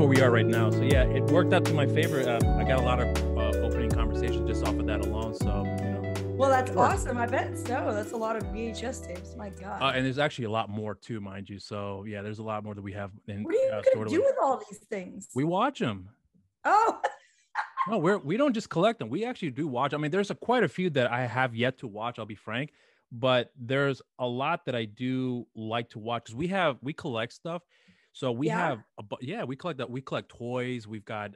where we are right now. So yeah, it worked out to my favor. I got a lot of opening conversations just off of that alone. So, you know. Well, that's awesome. I bet so. That's a lot of VHS tapes. My God. And there's actually a lot more too, mind you. So yeah, there's a lot more that we have. What are you gonna do with all these things? We watch them. Oh. No, we don't just collect them. We actually do watch. I mean, there's quite a few that I have yet to watch. I'll be frank, but there's a lot that I do like to watch because we collect stuff. So we have, we collect that. We collect toys. We've got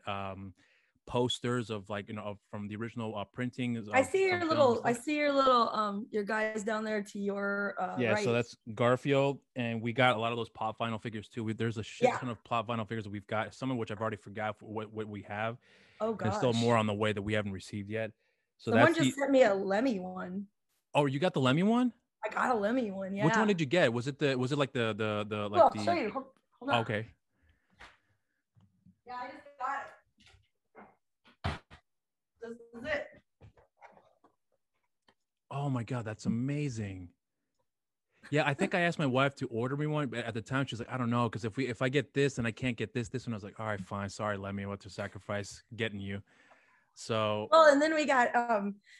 posters of like, you know, from the original printing. I see your your guys down there to your right. So that's Garfield, and we got a lot of those pop vinyl figures too. There's a shit ton of pop vinyl figures that we've got, some of which I've already forgot what we have. Oh gosh. There's still more on the way that we haven't received yet. So someone just sent me a Lemmy one. Oh, you got the Lemmy one? I got a Lemmy one. Yeah. Which one did you get? Was it like the like I'll show you. Hold on. Okay. Yeah, I just got it. This is it. Oh my God, that's amazing. Yeah, I think I asked my wife to order me one, but at the time she's like, I don't know, because if I get this and I can't get this one, I was like, all right, fine, sorry, Lemmy, what to sacrifice getting you. So well, and then we got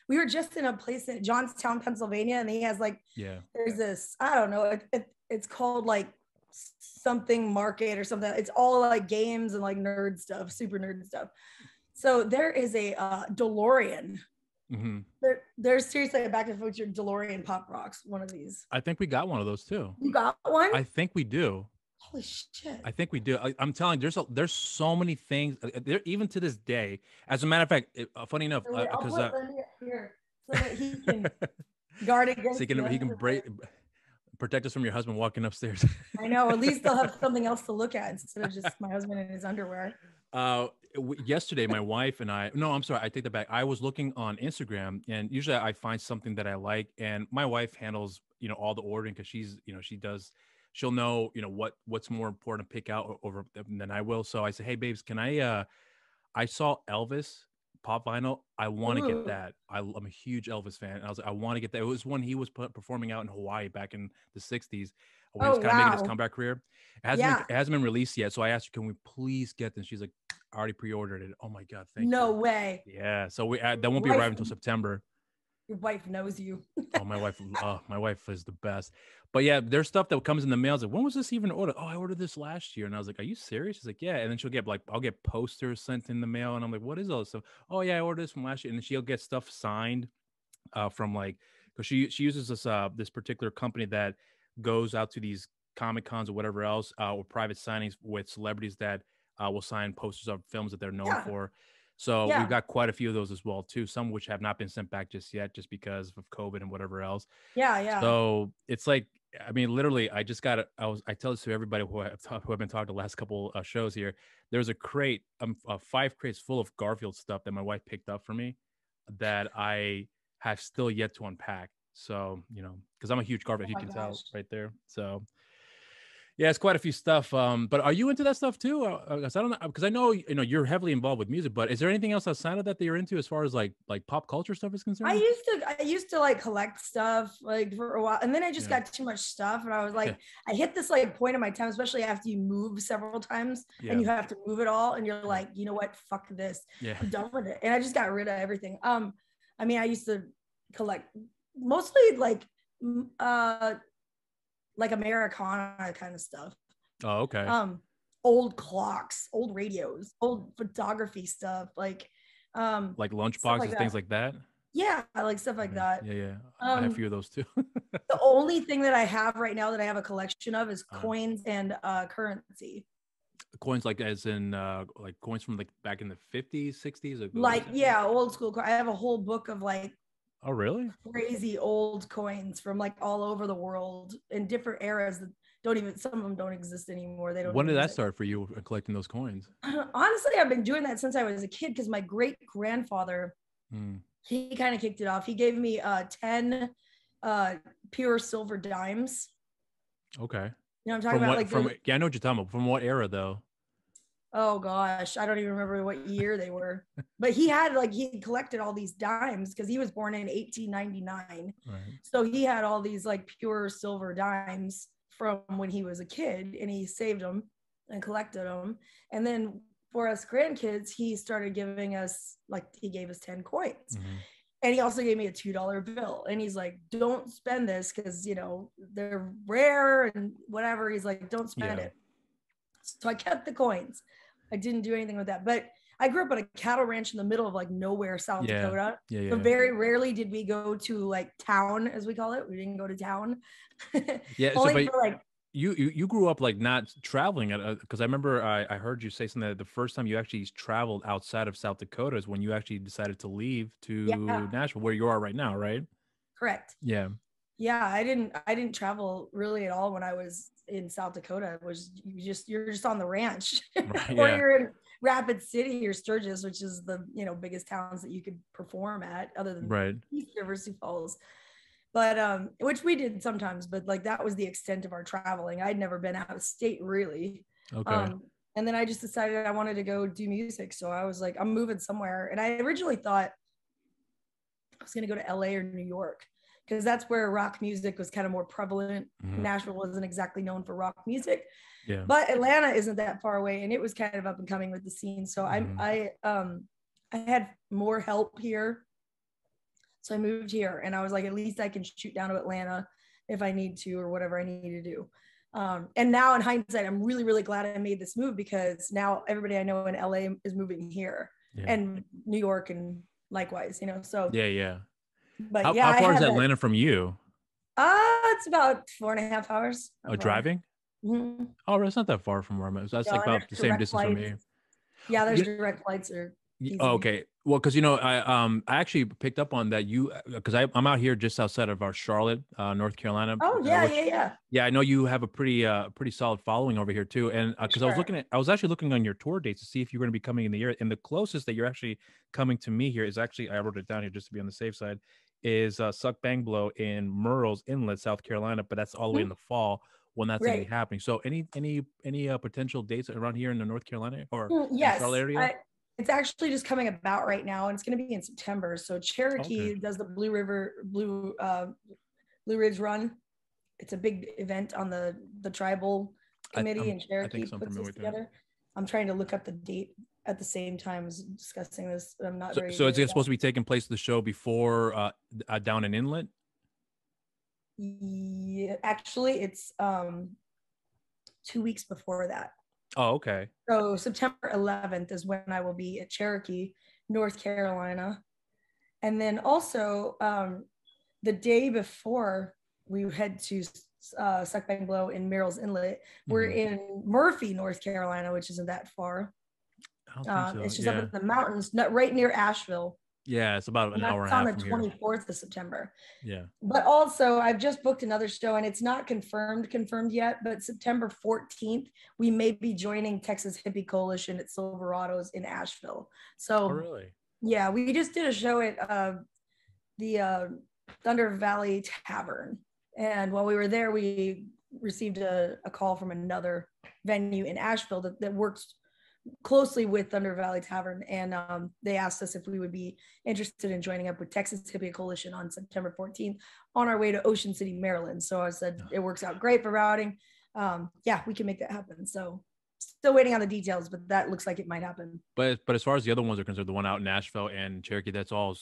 we were just in a place in Johnstown, Pennsylvania, and he has like there's this, I don't know, it's called like something market or something. It's all like games and like nerd stuff, super nerd stuff. So there is a DeLorean. Mm-hmm. There's seriously a Back to the Future DeLorean Pop Rocks, one of these. I think we got one of those too. You got one? I think we do. Holy shit. I think we do. I'm telling you, there's so many things there, even to this day. As a matter of fact, funny enough, because here so that he can guard against. So he can protect us from your husband walking upstairs. I know. At least they'll have something else to look at instead of just my husband in his underwear. Yesterday, my wife and I, no, I'm sorry, I take that back. I was looking on Instagram, and usually I find something that I like, and my wife handles, you know, all the ordering because she's, you know, she'll know, you know, what's more important to pick out over than I will. So I said, hey babes, can I saw Elvis pop vinyl. I want to get that. I'm a huge Elvis fan. And I was like, I want to get that. It was when he was performing out in Hawaii back in the 60s. When he was kind of making his comeback career. It hasn't been released yet. So I asked her, can we please get this? She's like, I already pre-ordered it. Oh my God. Thank you. No way. Yeah. So that won't be arriving until September. Your wife knows you. Oh, my wife is the best. But yeah, there's stuff that comes in the mail. I was like, when was this even ordered? Oh, I ordered this last year. And I was like, are you serious? She's like, yeah. And then she'll get I'll get posters sent in the mail. And I'm like, what is all this stuff? Oh yeah, I ordered this from last year. And then she'll get stuff signed from because she uses this particular company that goes out to these Comic Cons or whatever else, or private signings with celebrities that will sign posters of films that they're known for. So we've got quite a few of those as well too. Some which have not been sent back just yet, just because of COVID and whatever else. Yeah. So it's like, I mean, literally, I just got it. I tell this to everybody who I've been talking to the last couple shows here. There's a crate, 5 crates full of Garfield stuff that my wife picked up for me that I have still yet to unpack. So, you know, because I'm a huge Garfield, you can tell right there. So. Yeah, it's quite a few stuff. But are you into that stuff too? Because I don't know, because I know you're heavily involved with music. But is there anything else outside of that you're into as far as like pop culture stuff is concerned? I used to like collect stuff like for a while, and then I just got too much stuff, and I was like, I hit this like point in my time, especially after you move several times and you have to move it all, and you're like, you know what, fuck this, I'm done with it, and I just got rid of everything. I mean, I used to collect mostly like Americana kind of stuff. Oh, okay. Old clocks, old radios, old photography stuff, like lunchboxes, things like that. Yeah, I like stuff like that. Yeah. I have a few of those too. The only thing that I have right now that I have a collection of is coins and currency. Coins, like as in like coins from like back in the 50s, 60s? Like old school. I have a whole book of like, oh, really? Crazy old coins from like all over the world in different eras that some of them don't exist anymore. They don't. When did that start for you collecting those coins? Honestly, I've been doing that since I was a kid because my great grandfather, he kind of kicked it off. He gave me 10 pure silver dimes. Okay. You know what I'm talking about? I know what you're talking about. From what era though? Oh gosh, I don't even remember what year they were. But he collected all these dimes because he was born in 1899. Right. So he had all these like pure silver dimes from when he was a kid, and he saved them. and collected them. And then for us grandkids, he started giving us, like, he gave us 10 coins. Mm-hmm. And he also gave me a $2 bill. And he's like, don't spend this because, you know, they're rare and whatever. He's like, don't spend it. So I kept the coins. I didn't do anything with that. But I grew up on a cattle ranch in the middle of like nowhere, South Dakota. So very rarely did we go to like town, as we call it. We didn't go to town. Only for like, you grew up like not traveling because I remember I heard you say something that the first time you actually traveled outside of South Dakota is when you actually decided to leave to Nashville, where you are right now, right? Correct. Yeah. I didn't travel really at all when I was in South Dakota. It was you're just on the ranch, right, or you're in Rapid City or Sturgis, which is the, you know, biggest towns that you could perform at, other than East River, Sioux Falls. But which we did sometimes, but like that was the extent of our traveling. I'd never been out of state really. Okay. And then I just decided I wanted to go do music. So I was like, I'm moving somewhere. And I originally thought I was going to go to LA or New York, because that's where rock music was kind of more prevalent. Mm-hmm. Nashville wasn't exactly known for rock music, but Atlanta isn't that far away, and it was kind of up and coming with the scene. So I had more help here. So I moved here, and I was like, at least I can shoot down to Atlanta if I need to, or whatever I need to do. And now in hindsight, I'm really, really glad I made this move, because now everybody I know in LA is moving here, and New York, and likewise, you know, so. But how far is Atlanta from you? It's about 4.5 hours. Oh, driving? Mm-hmm. Oh, it's not that far from where I'm at. That's like about the same distance from me. Yeah, there's direct flights. Okay. Well, because, you know, I actually picked up on that because I'm out here just outside of our Charlotte, North Carolina. Oh yeah. Yeah, I know you have a pretty solid following over here too. And because I was actually looking on your tour dates to see if you're going to be coming in the year. And the closest that you're actually coming to me here is actually, I wrote it down here just to be on the safe side, is Suck Bang Blow in Murrells Inlet, South Carolina. But that's all the way in the fall when that's going to be happening. So any potential dates around here in the North Carolina or Charlotte area? It's actually just coming about right now, and it's going to be in September. So Cherokee does the Blue Ridge Run. It's a big event on the tribal committee, and Cherokee puts this together. I'm trying to look up the date at the same time as discussing this, but I'm not very. So it's supposed to be taking place the show before down in Inlet? Yeah, actually, it's 2 weeks before that. Oh, okay. So September 11th is when I will be at Cherokee, North Carolina. And then also the day before we head to Suck Bang Blow in Murrells Inlet, we're in Murphy, North Carolina, which isn't that far. It's just up in the mountains, right near Asheville. Yeah, it's about an hour and a half from here. On the 24th of September. Yeah. But also, I've just booked another show, and it's not confirmed yet, but September 14th, we may be joining Texas Hippie Coalition at Silverado's in Asheville. So, really? Yeah, we just did a show at the Thunder Valley Tavern. And while we were there, we received a call from another venue in Asheville that works closely with Thunder Valley Tavern, and they asked us if we would be interested in joining up with Texas Hippie Coalition on September 14th on our way to Ocean City, Maryland. So I said it works out great for routing. We can make that happen. So still waiting on the details, but that looks like it might happen. But as far as the other ones are concerned, the one out in Nashville and Cherokee, that's all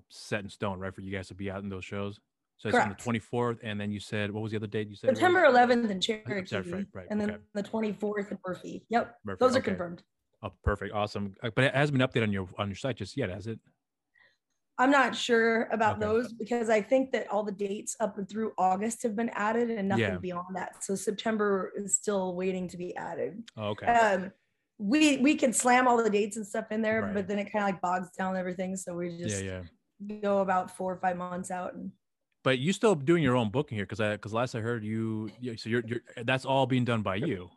set in stone, right, for you guys to be out in those shows? So it's on the 24th, and then you said, what was the other date you said? September 11th in Cherokee, right, and then the 24th in Murphy. Yep, Murphy, those are confirmed. Oh, perfect, awesome. But it hasn't been updated on your site just yet, has it? I'm not sure about those, because I think that all the dates up and through August have been added, and nothing beyond that. So September is still waiting to be added. Oh, okay. We can slam all the dates and stuff in there, but then it kind of like bogs down everything. So we just go about 4 or 5 months out. But you still doing your own booking here, because last I heard you're that's all being done by you.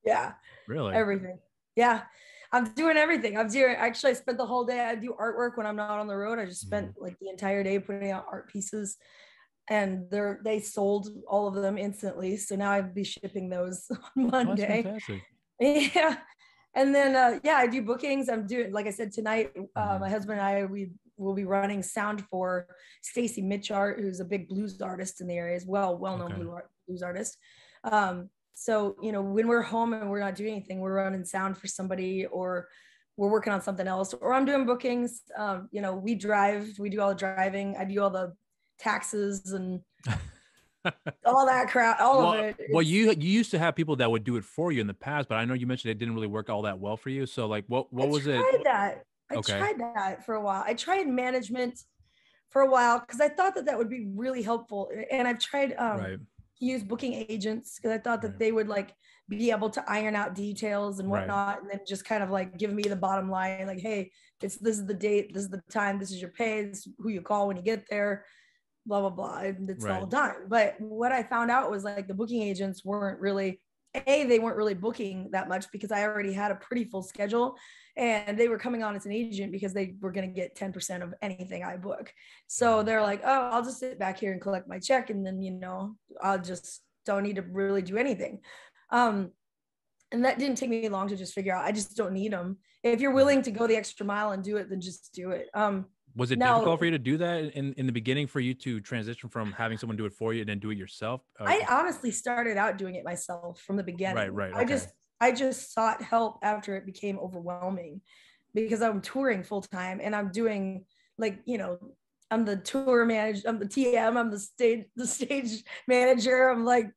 Yeah. Really? Everything. Yeah. I'm doing everything. I spent the whole day. I do artwork when I'm not on the road. I just spent like the entire day putting out art pieces, and they sold all of them instantly. So now I'd be shipping those on Monday. Oh, that's fantastic. Yeah. And then, I do bookings. I'm doing, like I said, tonight, my husband and I, we will be running sound for Stacy Mitchart, who's a big blues artist in the area as well, well-known blues artist. So, you know, when we're home and we're not doing anything, we're running sound for somebody, or we're working on something else, or I'm doing bookings. You know, we do all the driving. I do all the taxes and all that crap, of it. Well, you used to have people that would do it for you in the past, but I know you mentioned it didn't really work all that well for you. So like, what was it? I tried that for a while. I tried management for a while because I thought that would be really helpful. And I've tried to use booking agents because I thought that they would like be able to iron out details and whatnot, and then just kind of like give me the bottom line, like, hey, this is the date, this is the time, this is your pay, this is who you call when you get there, blah blah blah, and it's all done. But what I found out was like the booking agents weren't really booking that much because I already had a pretty full schedule, and they were coming on as an agent because they were going to get 10% of anything I book. So they're like, oh, I'll just sit back here and collect my check, and then, you know, I'll just don't need to really do anything. And that didn't take me long to just figure out, I just don't need them. If you're willing to go the extra mile and do it, then just do it. Was it difficult for you to do that in the beginning, for you to transition from having someone do it for you and then do it yourself? I honestly started out doing it myself from the beginning. Right. Okay. I just sought help after it became overwhelming because I'm touring full time and I'm doing, like, you know, I'm the tour manager, I'm the TM, I'm the stage manager. I'm like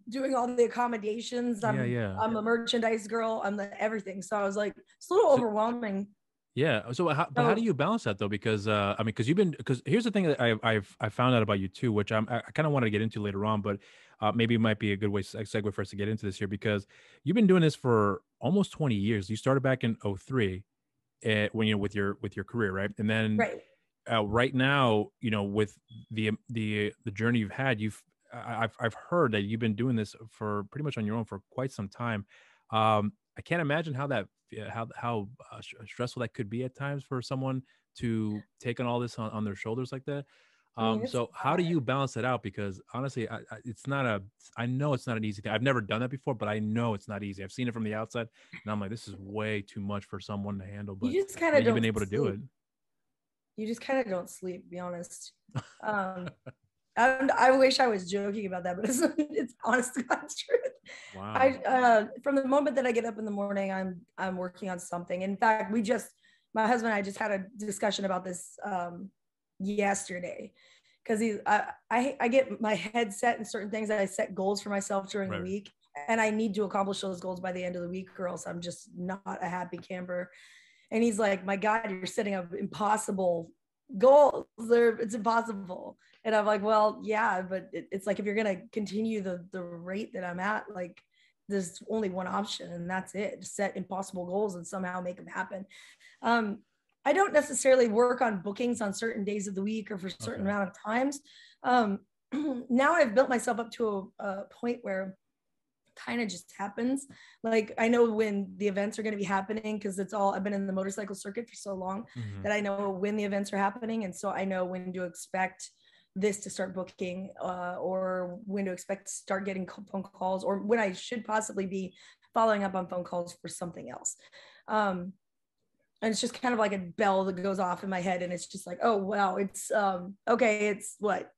doing all the accommodations. I'm a merchandise girl. I'm the everything. So I was like, it's a little overwhelming. Yeah. So how do you balance that though? Because I mean, because here's the thing that I found out about you too, which I kind of wanted to get into later on, but maybe it might be a good way segue for us to get into this here, because you've been doing this for almost 20 years. You started back in 2003 when you know with your career, right? And then right now, you know, with the journey you've had, I've heard that you've been doing this for pretty much on your own for quite some time. I can't imagine how stressful that could be at times for someone to take on all this on their shoulders like that. So how do you balance it out? Because honestly, I know it's not an easy thing. I've never done that before, but I know it's not easy. I've seen it from the outside and I'm like, this is way too much for someone to handle, but you've been able to do it. You just kind of don't sleep, to be honest. I wish I was joking about that, but it's honest to God's truth. Wow. From the moment that I get up in the morning, I'm working on something. In fact, my husband and I just had a discussion about this yesterday, because I get my head set in certain things that I set goals for myself during the week, and I need to accomplish those goals by the end of the week, or else I'm just not a happy camper. And he's like, my God, you're setting up impossible goals. It's impossible. And I'm like, well, yeah, but it's like, if you're going to continue the rate that I'm at, like, there's only one option, and that's it. Just set impossible goals and somehow make them happen. I don't necessarily work on bookings on certain days of the week or for a certain amount of times. Now I've built myself up to a point where kind of just happens. Like, I know when the events are going to be happening, because I've been in the motorcycle circuit for so long that I know when the events are happening. And so I know when to expect this to start booking, or when to expect to start getting phone calls, or when I should possibly be following up on phone calls for something else. And it's just kind of like a bell that goes off in my head. And it's just like, oh, wow, it's okay. It's what?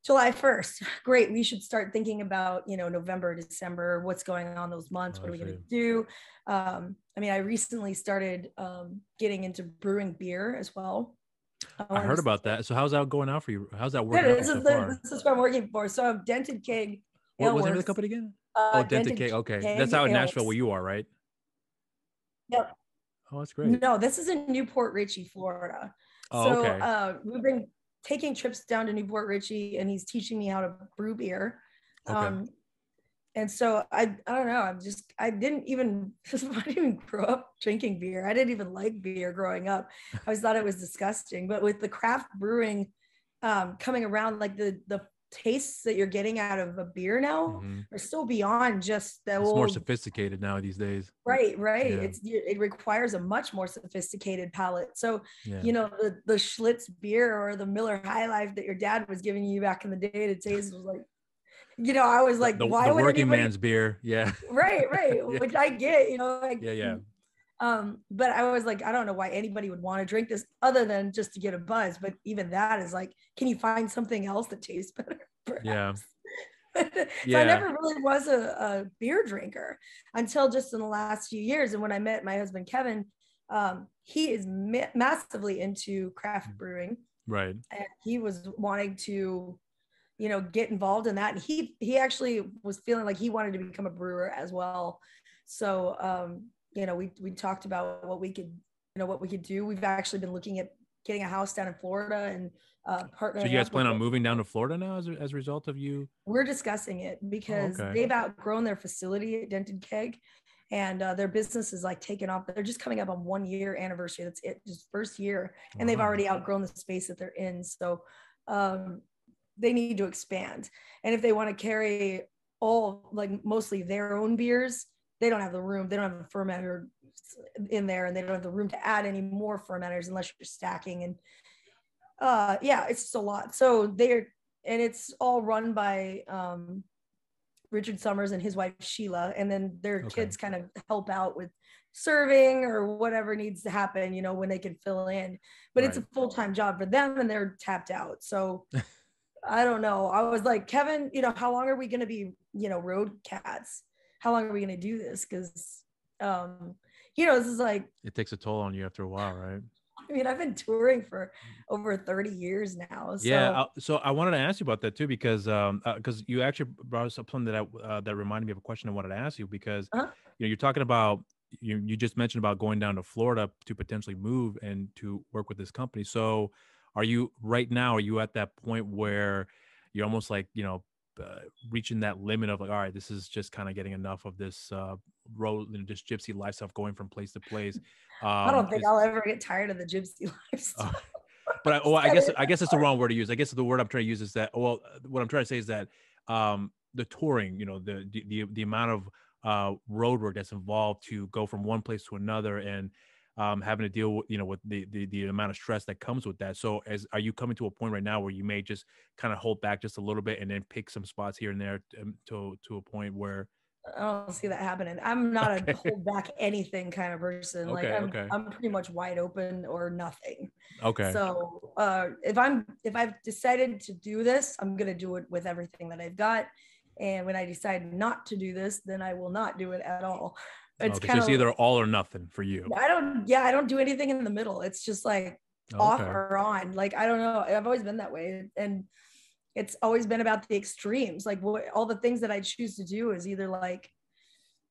July 1st. Great. We should start thinking about, you know, November, December, what's going on those months. What are we going to do? I mean, I recently started getting into brewing beer as well. I heard about that. So how's that going out for you? How's that working? This is what I'm working for. So I'm Dented Keg. What was the name of the company again? Dented Keg. Okay. That's out in Nashville where you are, right? Yep. Oh, that's great. No, this is in Newport Richey, Florida. We've been taking trips down to Newport Richey, and he's teaching me how to brew beer. And so I don't know, I didn't even grow up drinking beer. I didn't even like beer growing up. I always thought it was disgusting. But with the craft brewing coming around, like the tastes that you're getting out of a beer now are so beyond just the old. More sophisticated now these days. Right. Yeah. It requires a much more sophisticated palate. So, you know, the Schlitz beer or the Miller High Life that your dad was giving you back in the day to taste was like, you know, I was like, why the would working man's beer? Yeah. Right. Which I get, you know, like, yeah. But I was like, I don't know why anybody would want to drink this other than just to get a buzz. But even that is like, can you find something else that tastes better? Yeah. So I never really was a beer drinker until just in the last few years. And when I met my husband, Kevin, he is massively into craft brewing. Right. And he was wanting to, you know, get involved in that. And he actually was feeling like he wanted to become a brewer as well. So, you know, we talked about what we could do. We've actually been looking at getting a house down in Florida and partnering. So you guys plan on moving down to Florida now as a result of you? We're discussing it because they've outgrown their facility at Denton Keg, and their business is like taken off. They're just coming up on 1 year anniversary. That's it, just first year, and they've already outgrown the space that they're in. So they need to expand, and if they want to carry all, like, mostly their own beers, they don't have the room. They don't have a fermenter in there, and they don't have the room to add any more fermenters unless you're stacking. And yeah, it's just a lot. So it's all run by Richard Summers and his wife Sheila, and then their kids kind of help out with serving or whatever needs to happen, you know, when they can fill in. But it's a full-time job for them, and they're tapped out. So I don't know. I was like, Kevin, you know, how long are we going to be, you know, road cats? How long are we going to do this? Because you know, this is like, it takes a toll on you after a while, right? I mean, I've been touring for over 30 years now. So. Yeah. So I wanted to ask you about that too, because you actually brought us up something that reminded me of a question I wanted to ask you, because you know, you're talking about, you just mentioned about going down to Florida to potentially move and to work with this company. So are you at that point where you're almost like, you know, reaching that limit of like, all right, this is just kind of getting enough of this road, you know, just gypsy lifestyle, going from place to place? I don't think I'll ever get tired of the gypsy lifestyle. But I guess it's the wrong word to use. I guess the word I'm trying to use is that, well, what I'm trying to say is that the touring, you know, the amount of road work that's involved to go from one place to another, and having to deal with, you know, with the amount of stress that comes with that. So are you coming to a point right now where you may just kind of hold back just a little bit and then pick some spots here and there to a point where? I don't see that happening. I'm not a hold back anything kind of person. I'm pretty much wide open or nothing. Okay. So if I've decided to do this, I'm going to do it with everything that I've got. And when I decide not to do this, then I will not do it at all. It's kind of either all or nothing for you. I don't do anything in the middle. It's just like off or on. Like, I don't know. I've always been that way. And it's always been about the extremes. Like, all the things that I choose to do is either like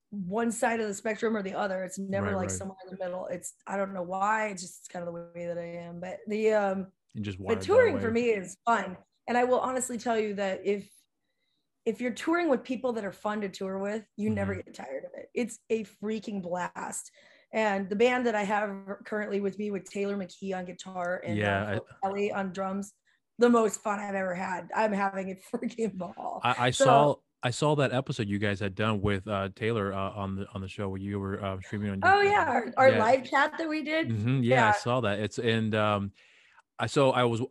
one side of the spectrum or the other. It's never somewhere in the middle. I don't know why. It's just kind of the way that I am. But the touring for me is fun. And I will honestly tell you that if you're touring with people that are fun to tour with, you never get tired of it. It's a freaking blast. And the band that I have currently with me, with Taylor McKee on guitar and Ellie on drums, the most fun I've ever had. I'm having a freaking ball. I saw that episode you guys had done with Taylor on the show where you were streaming on. Our live chat that we did. I saw that.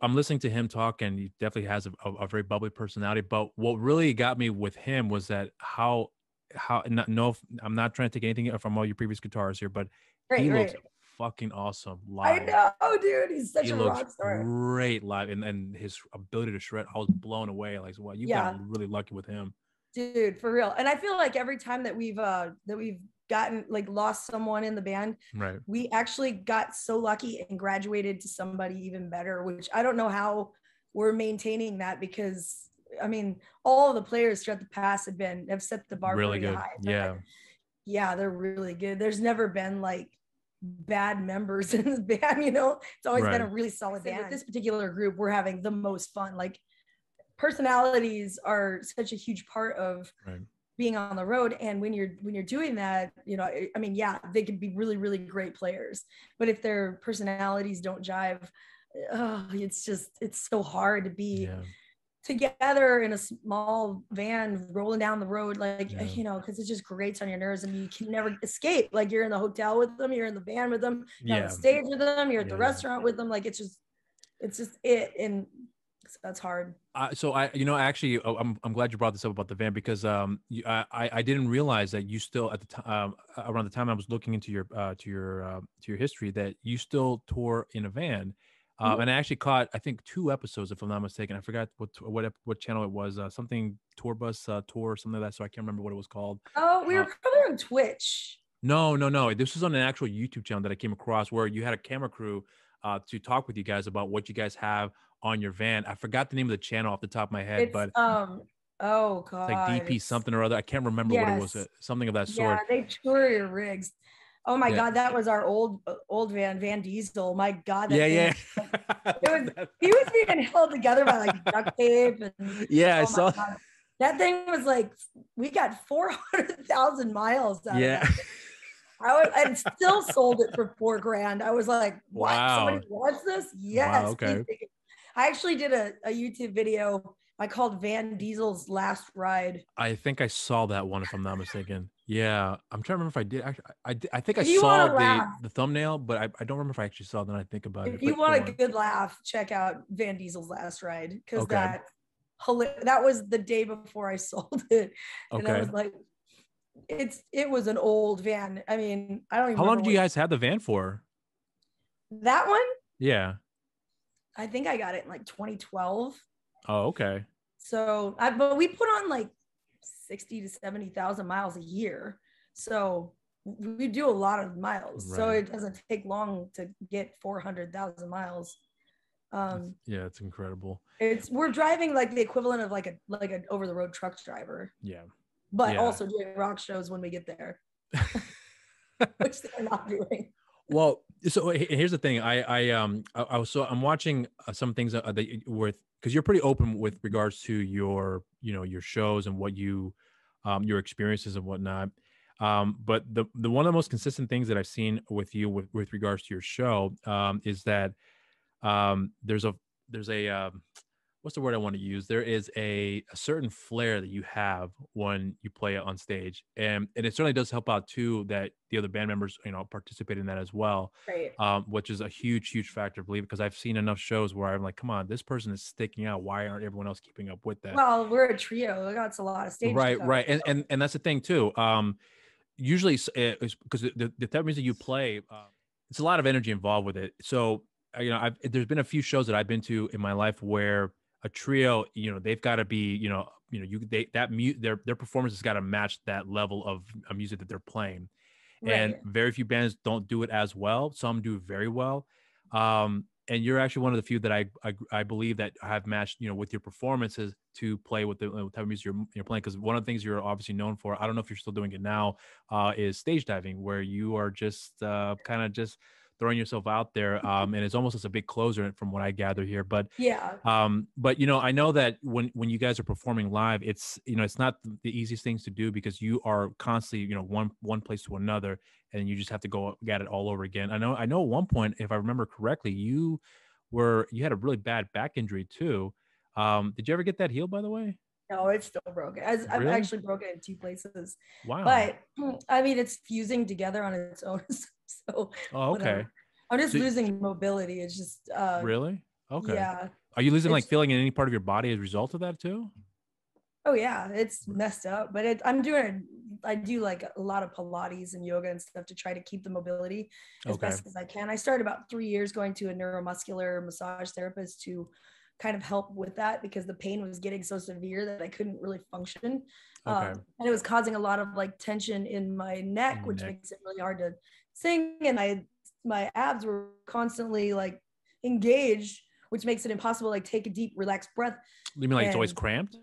I'm listening to him talk, and he definitely has a very bubbly personality. But what really got me with him was that I'm not trying to take anything from all your previous guitarists here, but he looks fucking awesome live. I know, dude. He's such a rock star. Great live, and his ability to shred, I was blown away. Like, wow, you got really lucky with him, dude, for real. And I feel like every time that we've gotten, like, lost someone in the band, right, we actually got so lucky and graduated to somebody even better, which I don't know how we're maintaining that, because I mean, all the players throughout the past have set the bar really good. High. Yeah, they're really good. There's never been like bad members in the band, you know. It's always been a really solid band. With this particular group, we're having the most fun. Like, personalities are such a huge part of being on the road. And when you're doing that, you know, I mean, they can be really, really great players, but if their personalities don't jive, it's so hard to be together in a small van rolling down the road, like, you know, because it just grates on your nerves and you can never escape. Like, you're in the hotel with them, you're in the van with them, you're on the stage with them, you're at the restaurant with them. Like, it's just and so that's hard. So I'm glad you brought this up about the van, because I didn't realize that you still, at the time, around the time I was looking into your history, that you still tour in a van. And I actually caught, I think, 2 episodes, if I'm not mistaken. I forgot what channel it was. Something tour bus tour or something like that. So I can't remember what it was called. Oh, we were probably on Twitch. No. This was on an actual YouTube channel that I came across where you had a camera crew to talk with you guys about what you guys have on your van. I forgot the name of the channel off the top of my head, but oh god, it's like DP something or other. I can't remember what it was. Something of that sort. Yeah, they tour your rigs. Oh my god, that was our old Van Diesel. My god, that he was being held together by like duct tape. And, I saw god. That thing was like, we got 400,000 miles out of that. I still sold it for $4,000. I was like, what? Wow. Somebody wants this? Yes. Wow, okay. I actually did a YouTube video I called Van Diesel's Last Ride. I think I saw that one, if I'm not mistaken. Yeah, I'm trying to remember if I did. Actually, I think I saw the thumbnail, but I don't remember if I actually saw it. Then I think about it. If you want a good laugh, check out Van Diesel's Last Ride, because that was the day before I sold it, and I was like, it was an old van. I mean, I don't even. How long did you guys have the van for? That one? Yeah, I think I got it in like 2012. Oh, okay. So, but we put on like 60 to 70,000 miles a year. So we do a lot of miles. Right. So it doesn't take long to get 400,000 miles. Yeah, it's incredible. We're driving like the equivalent of like an over the road truck driver. Yeah. But also doing rock shows when we get there, which they're not doing. Well, so here's the thing. I'm watching some things that because you're pretty open with regards to your shows and what your experiences and whatnot. But the one of the most consistent things that I've seen with you with regards to your show is that there's a what's the word I want to use? There is a certain flair that you have when you play it on stage, and it certainly does help out too that the other band members participate in that as well. Right. Which is a huge factor, I believe, because I've seen enough shows where I'm like, come on, this person is sticking out. Why aren't everyone else keeping up with that? Well, we're a trio. That's a lot of stage. Right. And that's the thing too. Usually, because the type of music you play, it's a lot of energy involved with it. So there's been a few shows that I've been to in my life where a trio, they've got to be, their performance has got to match that level of music that they're playing. Right. And very few bands don't do it as well. Some do very well. And you're actually one of the few that I believe that have matched, with your performances to play with the type of music you're playing. Because one of the things you're obviously known for, I don't know if you're still doing it now, is stage diving, where you are just kind of just throwing yourself out there, and it's almost as a big closer from what I gather here. But but I know that when you guys are performing live, it's it's not the easiest things to do, because you are constantly one place to another, and you just have to go get it all over again. I know at one point, if I remember correctly, you had a really bad back injury too. Did you ever get that healed, by the way? No, it's still broken. I've actually broken it in 2 places. Wow. But I mean, it's fusing together on its own. So okay. I'm just losing mobility. It's just really? Okay. Yeah. Are you losing feeling in any part of your body as a result of that too? Oh yeah, it's messed up. But I do like a lot of Pilates and yoga and stuff to try to keep the mobility as best as I can. I started about 3 years going to a neuromuscular massage therapist to kind of help with that, because the pain was getting so severe that I couldn't really function. And it was causing a lot of tension in my neck, which makes it really hard to sing. And my abs were constantly engaged, which makes it impossible to take a deep, relaxed breath. You mean it's always cramped?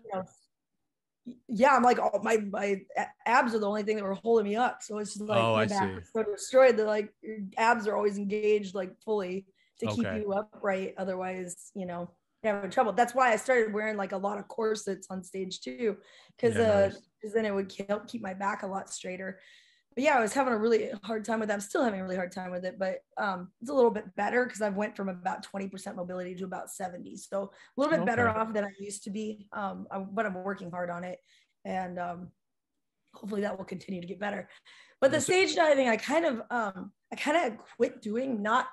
Yeah, I'm like, oh, my abs are the only thing that were holding me up. So it's just my back was so destroyed that your abs are always engaged fully to keep you upright. Otherwise, you're having trouble. That's why I started wearing a lot of corsets on stage too, because then it would help keep my back a lot straighter. But yeah, I was having a really hard time with that. I'm still having a really hard time with it, but it's a little bit better because I've went from about 20% mobility to about 70. So a little bit better off than I used to be. But I'm working hard on it, and hopefully that will continue to get better. But the stage diving, I kind of quit doing, not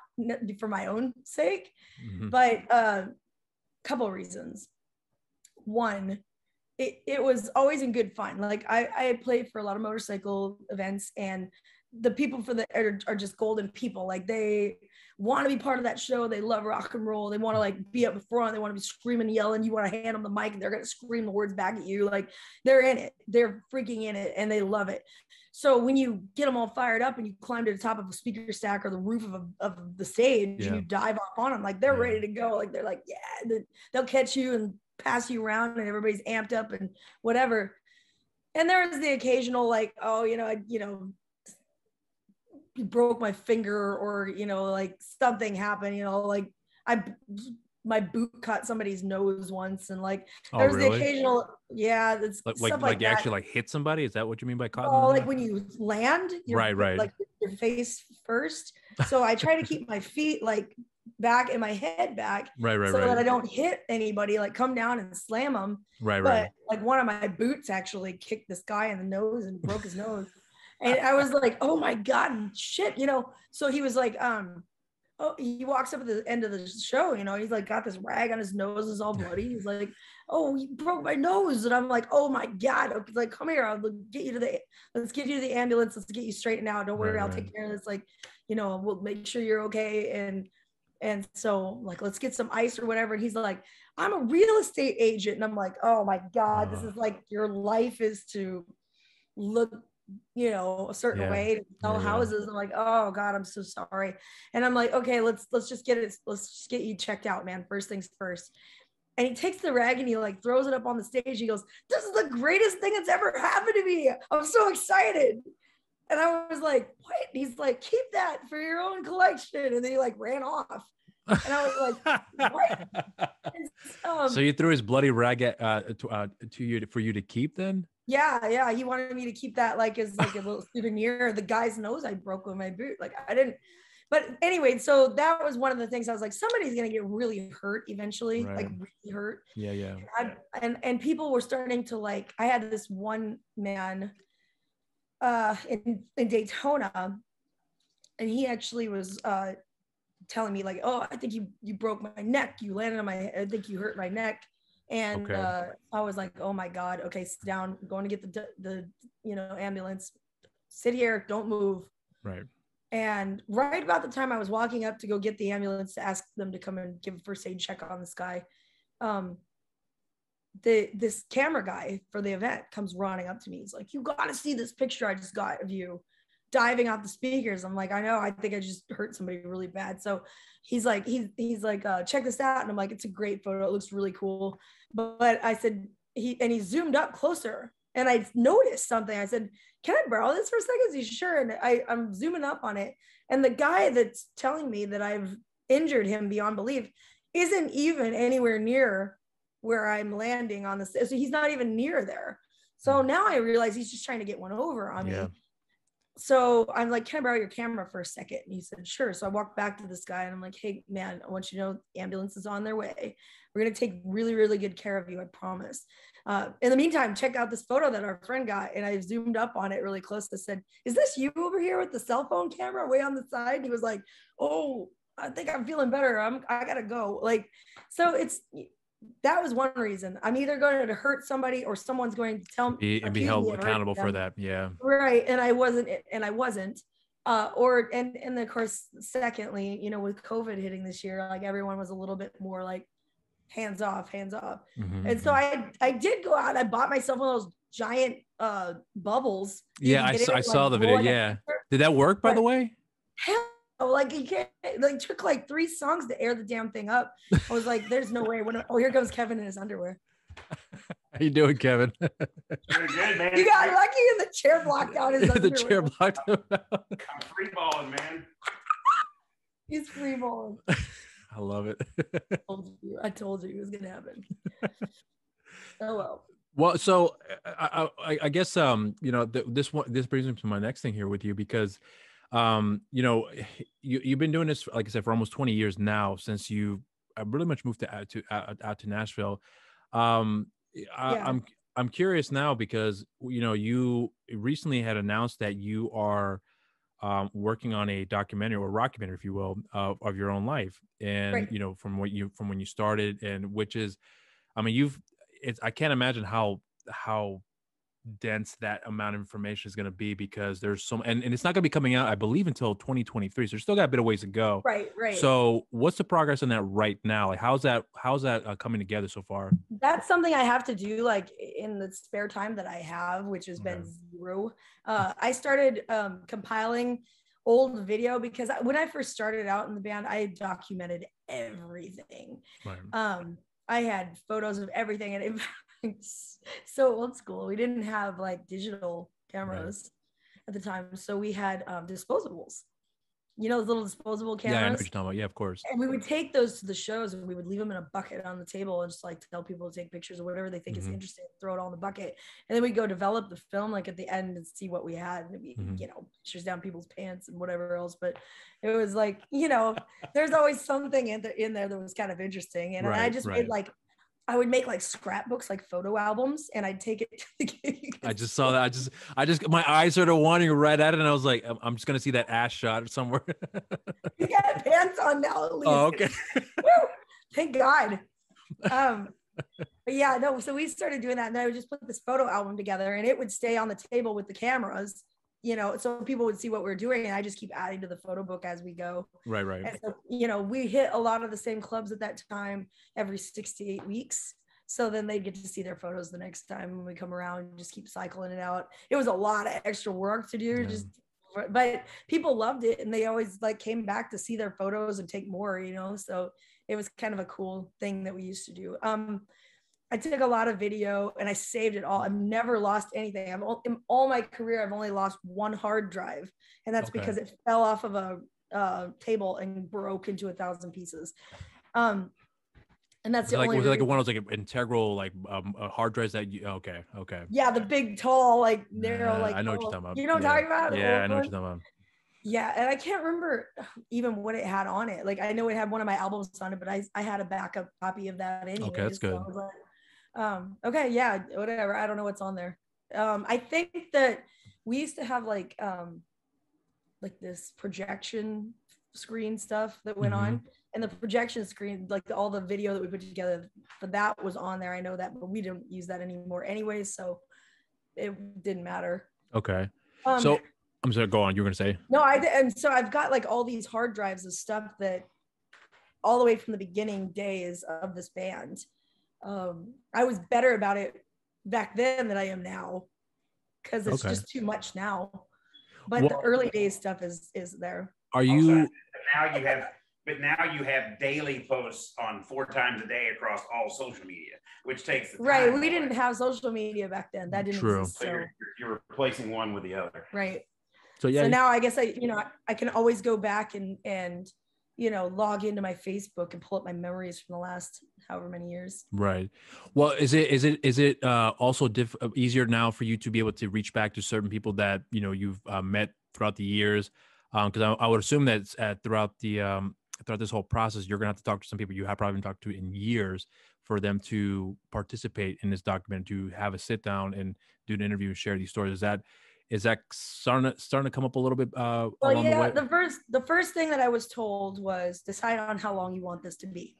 for my own sake, but couple of reasons. One, it was always in good fun. I had played for a lot of motorcycle events, and the people for the are just golden people. Like they want to be part of that show. They love rock and roll. They want to like be up front. They want to be screaming, yelling. You want to hand them the mic and they're going to scream the words back at you. Like they're in it. They're freaking in it and they love it. So when you get them all fired up and you climb to the top of a speaker stack or the roof of the stage and you dive up on them, like they're ready to go. Like they're like, yeah, they'll catch you and pass you around and everybody's amped up and whatever. And there's the occasional like, oh, broke my finger or, like something happened, like my boot cut somebody's nose once. And like, there's the occasional, it's like you actually like hit somebody. Is that what you mean by caught? Oh, like when you land, right. Like your face first. So I try to keep my feet like back and my head back. Right. So that I don't hit anybody, like come down and slam them. But like one of my boots actually kicked this guy in the nose and broke his nose. And I was like, oh my God, shit, So he was like, he walks up at the end of the show, he's like got this rag on his nose, is all bloody. He's like, oh, he broke my nose. And I'm like, oh my God. Like, come here, let's get you to the ambulance. Let's get you straightened out. Don't worry, I'll take care of this. Like, we'll make sure you're okay. And so like, let's get some ice or whatever. And he's like, I'm a real estate agent. And I'm like, oh my God, this is like, your life is to look a certain way to sell houses. I'm like, oh God, I'm so sorry. And I'm like, okay, let's just get you checked out, man. First things first. And he takes the rag and he like throws it up on the stage. He goes, this is the greatest thing that's ever happened to me. I'm so excited. And I was like, what? And he's like, keep that for your own collection. And then he like ran off. And I was like, what? And, so you threw his bloody rag to you for you to keep then? Yeah. He wanted me to keep that like as like a little souvenir. The guy's nose I broke with my boot. Like I didn't. But anyway, so that was one of the things I was like, somebody's gonna get really hurt eventually, like really hurt. Yeah. And people were starting to like. I had this one man in Daytona, and he actually was telling me like, oh, I think you broke my neck. You landed on my head. I think you hurt my neck. And I was like, oh my God, okay, sit down, I'm going to get the ambulance, sit here, don't move. Right. And right about the time I was walking up to go get the ambulance to ask them to come and give a first aid check on this guy, this camera guy for the event comes running up to me. He's like, you got to see this picture I just got of you diving off the speakers. I'm like, I know, I think I just hurt somebody really bad. So he's like, check this out. And I'm like, it's a great photo. It looks really cool. But I said, he zoomed up closer and I noticed something. I said, can I borrow this for a second? He's sure. And I'm zooming up on it. And the guy that's telling me that I've injured him beyond belief isn't even anywhere near where I'm landing on this. So he's not even near there. So now I realize he's just trying to get one over on me. So I'm like, can I borrow your camera for a second? And he said, sure. So I walked back to this guy and I'm like, hey man, I want you to know the ambulance is on their way. We're going to take really, really good care of you. I promise. In the meantime, check out this photo that our friend got. And I zoomed up on it really close. I said, is this you over here with the cell phone camera way on the side? And he was like, oh, I think I'm feeling better. I gotta go. Like, so that was one reason. I'm either going to hurt somebody or someone's going to tell me and be held accountable for that. Yeah. Right. And I wasn't. And of course, secondly, with COVID hitting this year, like everyone was a little bit more like hands off. Mm-hmm. And so I did go out. I bought myself one of those giant bubbles. Yeah. I saw the video. Yeah. Did that work, by the way? Hell, like you can't, like took like 3 songs to air the damn thing up. I was like, there's no way. Oh, here comes Kevin in his underwear. How you doing, Kevin? Pretty good, man. You got lucky and the chair blocked out his underwear. The chair blocked him out. I'm free balling, man. He's free balling. I love it. I told you it was gonna happen. Oh well. Well, so I guess this brings me to my next thing here with you because you've been doing this, like I said, for almost 20 years now, since you really much moved out to Nashville. I'm curious now because you recently had announced that you are working on a documentary or rockumentary, if you will, of your own life, and from when you started, and which is, I mean, I can't imagine how dense that amount of information is going to be, because there's so, and it's not going to be coming out, I believe, until 2023. So there's still got a bit of ways to go. Right. So what's the progress on that right now? Like, how's that coming together so far? That's something I have to do like in the spare time that I have, which has been zero. I started compiling old video because when I first started out in the band, I documented everything. Right. I had photos of everything, and it's so old school. We didn't have like digital cameras at the time, so we had disposables. You know, those little disposable cameras. Yeah, I know what you're talking about. Yeah, of course. And we would take those to the shows, and we would leave them in a bucket on the table and just like tell people to take pictures of whatever they think is interesting, throw it all in the bucket. And then we go develop the film like at the end and see what we had. And we, you know, pictures down people's pants and whatever else. But it was like, you know, there's always something in there that was kind of interesting. And I just made like, I would make like scrapbooks, like photo albums, and I'd take it to the gig. I just saw that. I just, my eyes started wandering right at it, and I was like, I'm just gonna see that ass shot somewhere. You got pants on now, at least. Oh, okay. Thank God. But yeah, no. So we started doing that, and I would just put this photo album together, and it would stay on the table with the cameras, you know, so people would see what we're doing, and I just keep adding to the photo book as we go. Right. And so, you know, we hit a lot of the same clubs at that time every 6 to 8 weeks. So then they'd get to see their photos the next time when we come around and just keep cycling it out. It was a lot of extra work to do, but people loved it, and they always like came back to see their photos and take more, you know, so it was kind of a cool thing that we used to do. I took a lot of video and I saved it all. I've never lost anything. In all my career, I've only lost one hard drive, and that's because it fell off of a table and broke into 1,000 pieces. And that's the only. Was it like one of those like integral like hard drives that you? Okay. Yeah, the big, tall, like narrow, like. I know what you're talking about. You know what I'm talking about? Yeah, I know what you're talking about. Yeah, and I can't remember even what it had on it. Like I know it had one of my albums on it, but I had a backup copy of that anyway. Okay, that's good. So okay, yeah, whatever. I don't know what's on there. I think that we used to have like this projection screen stuff that went on, and the projection screen, like all the video that we put together for that was on there. I know that, but we didn't use that anymore anyways, so it didn't matter. Okay. So I'm sorry, go on. You were gonna say? No, and so I've got like all these hard drives of stuff that all the way from the beginning days of this band. I was better about it back then than I am now, because it's just too much now. But the early days stuff is there. Are you? Now you have daily posts on 4 times a day across all social media, which takes the time. Right. We didn't have social media back then. That didn't exist. So you're replacing one with the other. Right. So yeah. So now I guess I can always go back and log into my Facebook and pull up my memories from the last however many years. Right. Well, is it also easier now for you to be able to reach back to certain people that, you've met throughout the years? Because I would assume that throughout this whole process, you're going to have to talk to some people you have probably talked to in years for them to participate in this document, to have a sit down and do an interview and share these stories. Is that starting to come up a little bit? Well, yeah, the first thing that I was told was decide on how long you want this to be.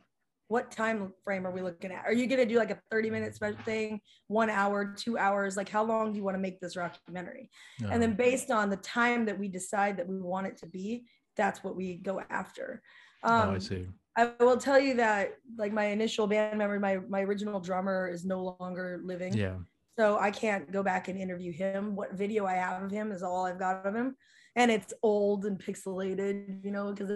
What time frame are we looking at? Are you going to do like a 30-minute special thing, 1 hour, 2 hours? Like, how long do you want to make this documentary? And then based on the time that we decide that we want it to be, that's what we go after. I see. I will tell you that like my initial band member, my original drummer is no longer living. Yeah. So I can't go back and interview him. What video I have of him is all I've got of him. And it's old and pixelated, because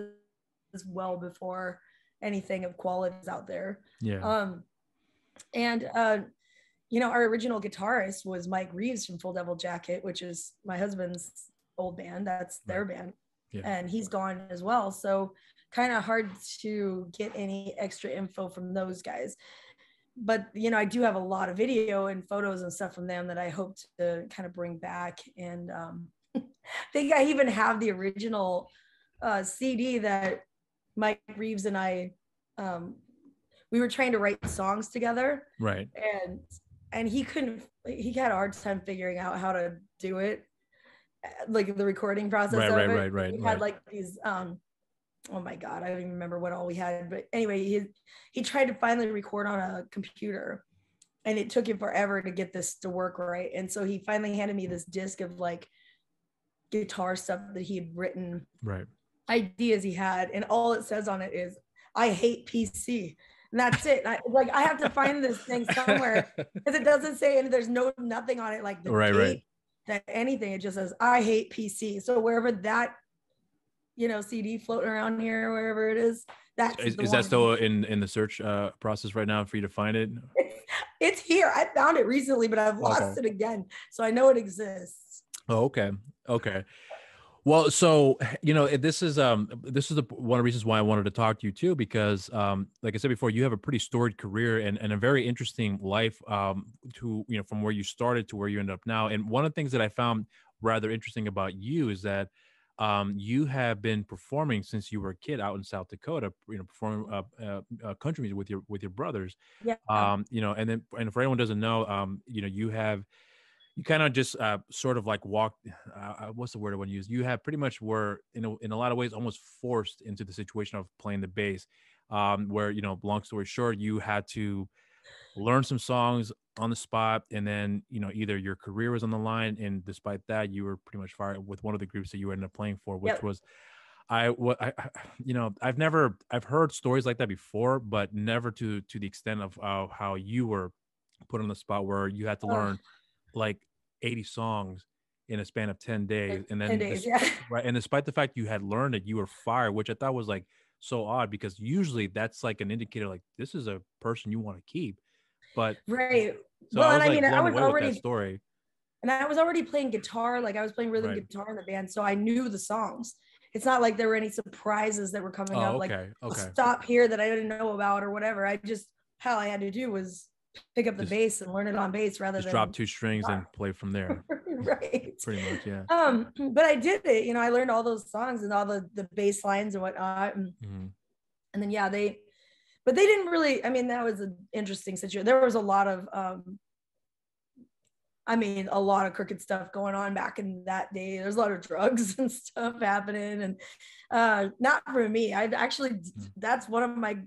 it's well before anything of quality is out there. Yeah. Our original guitarist was Mike Reeves from Full Devil Jacket, which is my husband's old band. That's their band. Yeah. And he's gone as well. So kind of hard to get any extra info from those guys. But, I do have a lot of video and photos and stuff from them that I hope to kind of bring back. And I think I even have the original CD that Mike Reeves and I, we were trying to write songs together. Right. And he had a hard time figuring out how to do it, like the recording process of it. Right. We had like these, oh my God, I don't even remember what all we had. But anyway, he tried to finally record on a computer. and it took him forever to get this to work right. And so he finally handed me this disc of like guitar stuff that he had written, right, ideas he had, and all it says on it is, "I hate PC." And that's it. I have to find this thing somewhere because it doesn't say, and there's nothing on it like the date, that anything. It just says, "I hate PC." So wherever that, CD floating around here, wherever it is, is that still in the search process right now for you to find it? It's here. I found it recently, but I've lost it again. So I know it exists. Oh, okay. Okay. Well, so, this is one of the reasons why I wanted to talk to you too, because, like I said before, you have a pretty storied career and a very interesting life, from where you started to where you end up now. And one of the things that I found rather interesting about you is that, you have been performing since you were a kid out in South Dakota, performing country music with your brothers. Yeah. And for anyone who doesn't know, you kind of just sort of like walked, what's the word I want to use? You have pretty much were in a lot of ways almost forced into the situation of playing the bass, where, long story short, you had to learn some songs on the spot, and then, either your career was on the line, and despite that, you were pretty much fired with one of the groups that you ended up playing for, which was, I've heard stories like that before, but never to the extent of how you were put on the spot where you had to learn like 80 songs in a span of 10 days. And then 10 days, right. And despite the fact you had learned it, you were fired, which I thought was like so odd, because usually that's like an indicator, like this is a person you want to keep. But right. So well, I was, and I was already with that story. And I was already playing guitar, like I was playing rhythm guitar in the band, so I knew the songs. It's not like there were any surprises that were coming up, like stop here that I didn't know about or whatever. I had to do was pick up the bass and learn it on bass rather than drop two strings and play from there. Right. Pretty much, yeah. But I did it, I learned all those songs and all the bass lines and whatnot. And then, but they didn't really, that was an interesting situation. There was a lot of, a lot of crooked stuff going on back in that day. There's a lot of drugs and stuff happening, and not for me. That's one of my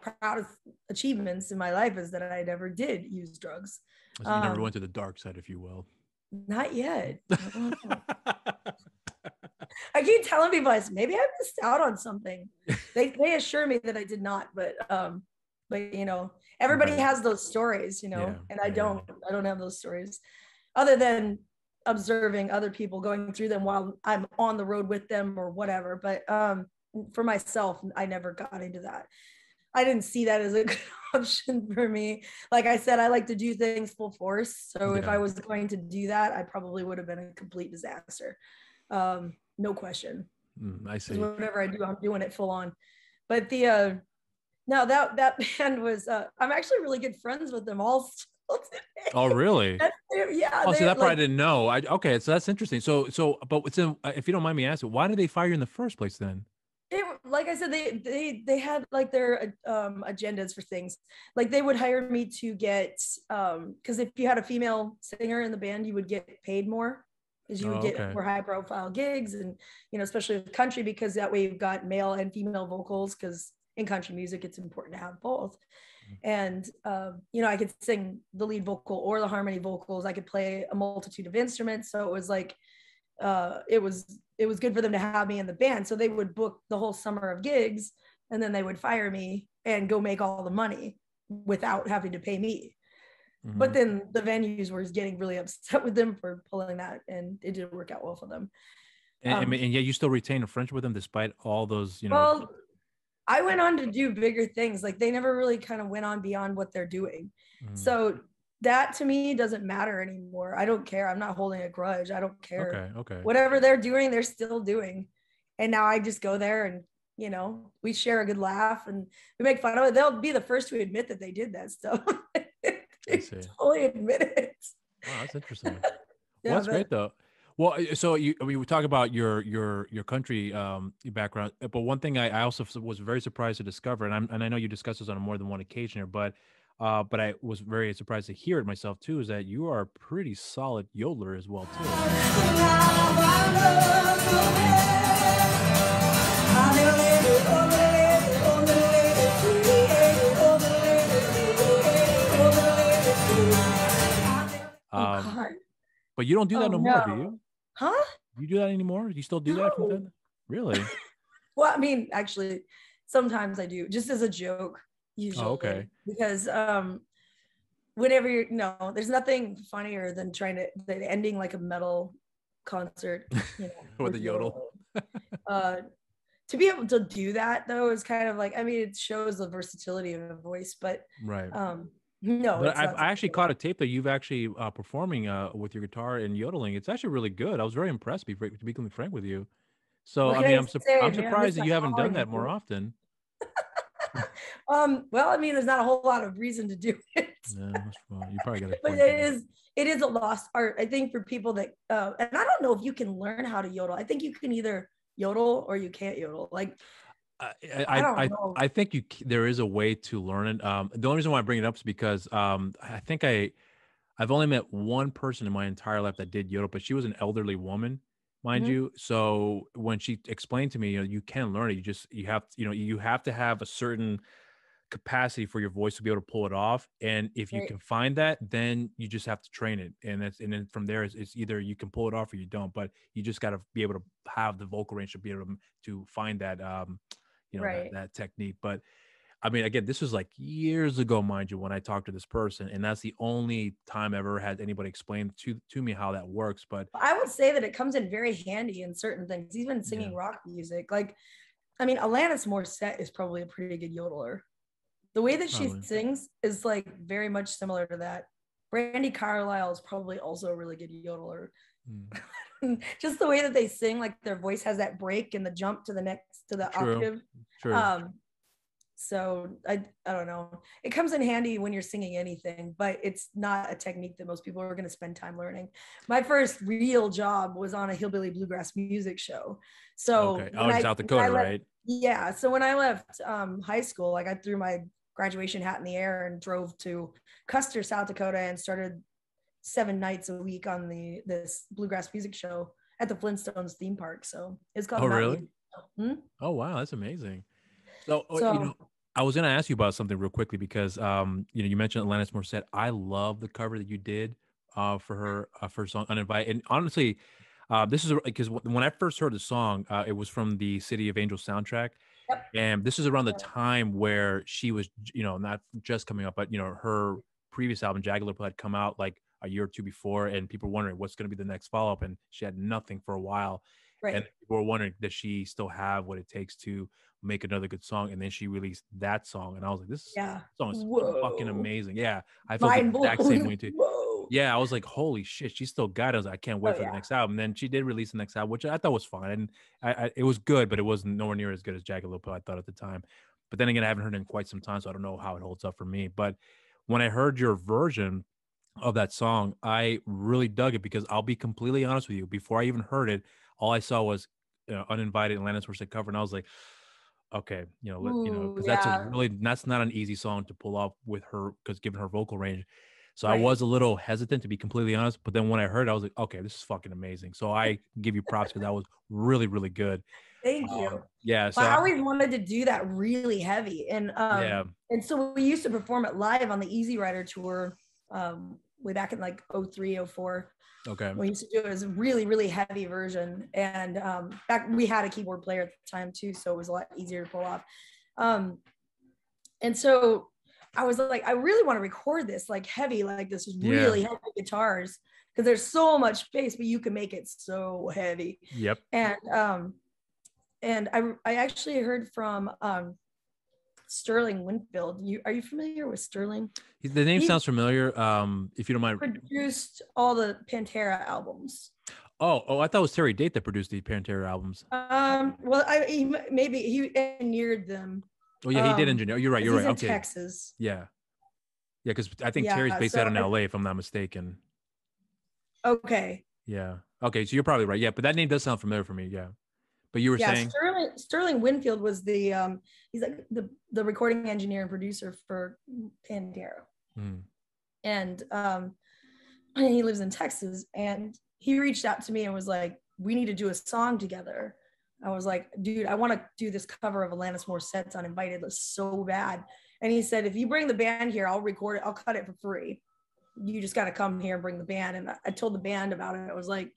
proudest achievements in my life, is that I never did use drugs. So you never went to the dark side, if you will. Not yet. I keep telling people, maybe I missed out on something. They assure me that I did not, but everybody has those stories, and I don't have those stories, other than observing other people going through them while I'm on the road with them or whatever. But for myself, I never got into that. I didn't see that as a good option for me. Like I said, I like to do things full force. So if I was going to do that, I probably would have been a complete disaster. No question. I see. Whatever I do, I'm doing it full on. But that band was, I'm actually really good friends with them all still today. Oh, really? Yeah. Oh, so that part I didn't know. Okay, so that's interesting. So, but if you don't mind me asking, why did they fire you in the first place then? Like I said, they had like their agendas for things. Like they would hire me to get, because if you had a female singer in the band, you would get paid more, because you would get more high profile gigs, and especially with country, because that way you've got male and female vocals, because in country music it's important to have both. And I could sing the lead vocal or the harmony vocals. I could play a multitude of instruments, so it was like it was good for them to have me in the band. So they would book the whole summer of gigs, and then they would fire me and go make all the money without having to pay me. But then the venues were getting really upset with them for pulling that, and it didn't work out well for them. And yet you still retain a friendship with them despite all those, Well, I went on to do bigger things. Like they never really kind of went on beyond what they're doing. So that to me doesn't matter anymore. I don't care. I'm not holding a grudge. I don't care. Okay. Whatever they're doing, they're still doing. And now I just go there and, we share a good laugh and we make fun of it. They'll be the first to admit that they did that stuff. They totally admit it. Wow, that's interesting. Well, that's great though. Well, so we talk about your country background, but one thing I also was very surprised to discover, and I know you discussed this on more than one occasion here, but I was very surprised to hear it myself too, is that you are a pretty solid yodeler as well too. But you don't do that no more, do you? Huh? You do that anymore? You still do that from then? Really? Well, I mean, actually, sometimes I do, just as a joke, usually. Oh, okay. Because whenever you're, no, there's nothing funnier than than ending like a metal concert, you know, with a yodel. To be able to do that though is kind of like, I mean, it shows the versatility of a voice, but right. No, but I actually caught a tape that you've actually performing with your guitar and yodeling. It's actually really good. I was very impressed, to be completely frank with you. So I mean, I'm surprised that you haven't done that more often. Well, I mean, there's not a whole lot of reason to do it. Yeah, you probably got it. But it is a lost art, I think, for people that and I don't know if you can learn how to yodel. I think you can either yodel or you can't yodel. Like I think there is a way to learn it. The only reason why I bring it up is because I think I've only met one person in my entire life that did yodel, but she was an elderly woman, mind you. So when she explained to me, you know, you can learn it. You have to have a certain capacity for your voice to be able to pull it off. And if you can find that, then you just have to train it. And then from there, it's either you can pull it off or you don't. But you just got to be able to have the vocal range to be able to find that, that technique. But I mean, again, this was like years ago, mind you, when I talked to this person, and that's the only time I ever had anybody explain to me how that works. But I would say that it comes in very handy in certain things, even singing rock music. Like, I mean, Atlantis Morissette is probably a pretty good yodeler. The way that she sings is like very much similar to that. Brandi Carlile is probably also a really good yodeler. Just the way that they sing, like their voice has that break and the jump to the octave. True. So I don't know. It comes in handy when you're singing anything, but it's not a technique that most people are going to spend time learning. My first real job was on a hillbilly bluegrass music show. So in South Dakota, right? Yeah. So when I left high school, like I threw my graduation hat in the air and drove to Custer, South Dakota, and started 7 nights a week on this bluegrass music show at the Flintstones theme park. So it's called. Oh, really? Oh, wow, that's amazing. So you know, I was going to ask you about something real quickly because you mentioned Atlantis Morissette. I love the cover that you did for her song Uninvited. And honestly, this is because when I first heard the song, it was from the City of Angels soundtrack. Yep. And this is around the time where she was, not just coming up, but, her previous album, Jagged had come out like a year or two before, and people were wondering what's going to be the next follow-up, and she had nothing for a while. Right. And people were wondering, does she still have what it takes to make another good song? And then she released that song, and I was like, this song is fucking amazing. Yeah, I felt the exact same way too. Yeah, I was like, holy shit, she's still got it. I was like, I can't wait for the next album. And then she did release the next album, which I thought was fine. And it was good, but it wasn't nowhere near as good as Jagged Little Pill, I thought at the time. But then again, I haven't heard it in quite some time, so I don't know how it holds up for me. But when I heard your version of that song, I really dug it because I'll be completely honest with you. Before I even heard it, all I saw was Uninvited Atlantis Morissette cover, and I was like, okay, because that's not an easy song to pull off with her, because given her vocal range. So I was a little hesitant, to be completely honest. But then when I heard it, I was like, okay, this is fucking amazing. So I give you props because that was really, really good. Thank you. Yeah. So I always wanted to do that really heavy. And and so we used to perform it live on the Easy Rider tour way back in like 03, 04. Okay. We used to do it as a really, really heavy version. And back we had a keyboard player at the time too, so it was a lot easier to pull off. And so I was like, I really want to record this like heavy, like this is really heavy guitars, because there's so much space, but you can make it so heavy. Yep. And I actually heard from Sterling Winfield. Are you familiar with Sterling? The name sounds familiar. If you don't mind. Produced all the Pantera albums. Oh, I thought it was Terry Date that produced the Pantera albums. Well, maybe he engineered them. Oh yeah, he did engineer. You're right. You're right. Okay. Texas. Yeah, because I think Terry's based out in LA, if I'm not mistaken. Okay. Yeah. Okay, so you're probably right. Yeah, but that name does sound familiar for me. Yeah. But you were saying Sterling Winfield was the he's like the recording engineer and producer for Pantera. And he lives in Texas, and he reached out to me and was like, we need to do a song together. I was like, dude, I want to do this cover of Atlantis Morissette's Uninvited so bad. And he said, if you bring the band here, I'll record it. I'll cut it for free. you just got to come here and bring the band. And I told the band about it. I was like,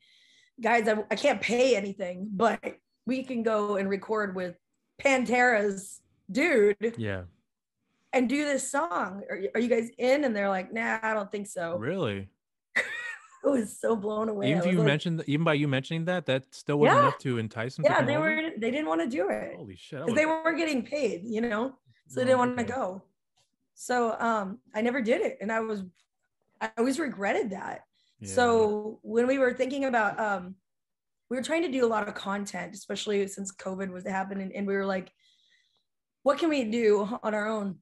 guys, I can't pay anything, but we can go and record with Pantera's dude. Yeah. And do this song. Are you guys in? And they're like, nah, I don't think so. Really? I was so blown away. Even if you mentioned, even by you mentioning that still wasn't enough to entice them. Yeah, they didn't want to do it. Holy shit! Because they weren't getting paid, you know, so they didn't want to go. So I never did it, and I always regretted that. Yeah. So when we were thinking about, we were trying to do a lot of content, especially since COVID was happening, and we were like, what can we do on our own?